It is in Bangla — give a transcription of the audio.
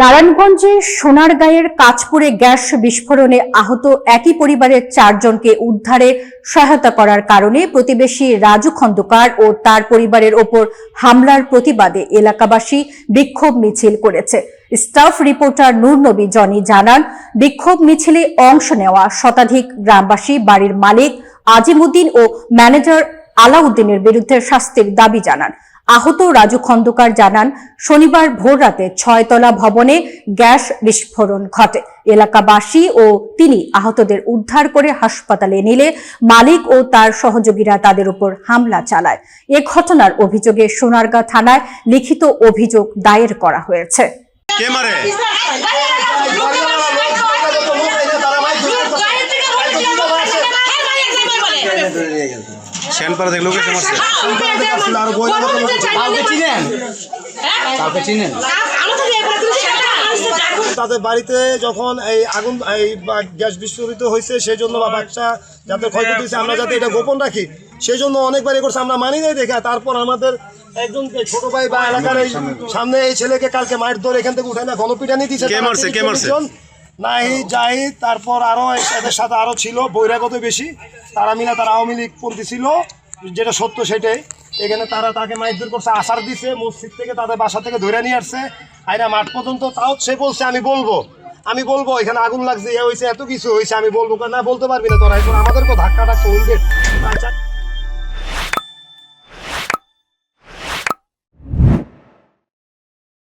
নারায়ণগঞ্জের সোনারগাঁয়ের কাঁচপুরে গ্যাস বিস্ফোরণে আহত একই পরিবারের 4 জনকে উদ্ধারে সহায়তা করার কারণে প্রতিবেশী রাজু খন্দকার ও তার পরিবারের ওপর হামলার প্রতিবাদে এলাকাবাসী বিক্ষোভ মিছিল করেছে। স্টাফ রিপোর্টার নূর নবী জনি জানান, বিক্ষোভ মিছিলে অংশ নেওয়া শতাধিক গ্রামবাসী বাড়ির মালিক আজিমউদ্দিন ও ম্যানেজার আলাউদ্দিনের বিরুদ্ধে শাস্তির দাবি জানান। আহত রাজু খন্দকার জানান, শনিবার ভোররাতে 6 তলা ভবনে গ্যাস বিস্ফোরণ ঘটে। এলাকাবাসী ও তিনি আহতদের উদ্ধার করে হাসপাতালে নিলে মালিক ও তার সহযোগীরা তাদের উপর হামলা চালায়। এ ঘটনার অভিযোগে সোনারগাঁ থানায় লিখিত অভিযোগ দায়ের করা হয়েছে। তাদের বাড়িতে যখন এই আগুন গ্যাস বিস্ফোরিত হয়েছে, সেই জন্য বাচ্চা যাতে ক্ষয়ক্ষতি হয়েছে আমরা যাতে এটা গোপন রাখি সেই জন্য অনেকবার করছে, আমরা মানি নাই দেখে। তারপর আমাদের একজন ছোট ভাই বা এলাকার এই সামনে এই ছেলেকে কালকে মায়ের ধরে এখান থেকে উঠে না গণপিটানি দিচ্ছে নাহি যাই। তারপর আরো এদের সাথে আরো ছিল বহিরাগত বেশি, তারা মিলে তারা আওয়ামী লীগ পন্থী ছিল, যেটা সত্য সেটাই। এখানে তারা তাকে মাইরধর করছে, আসার দিছে মসজিদ থেকে, তাদের বাসা থেকে ধরে নিয়ে আসছে আইনা মাঠ পর্যন্ত। তাও সে বলছে আমি বলবো এখানে আগুন লাগছে, এ হয়েছে, এত কিছু হয়েছে, আমি বলবো না, বলতে পারবি না তোরা, এখন আমাদেরকে ধাক্কা টাক্কা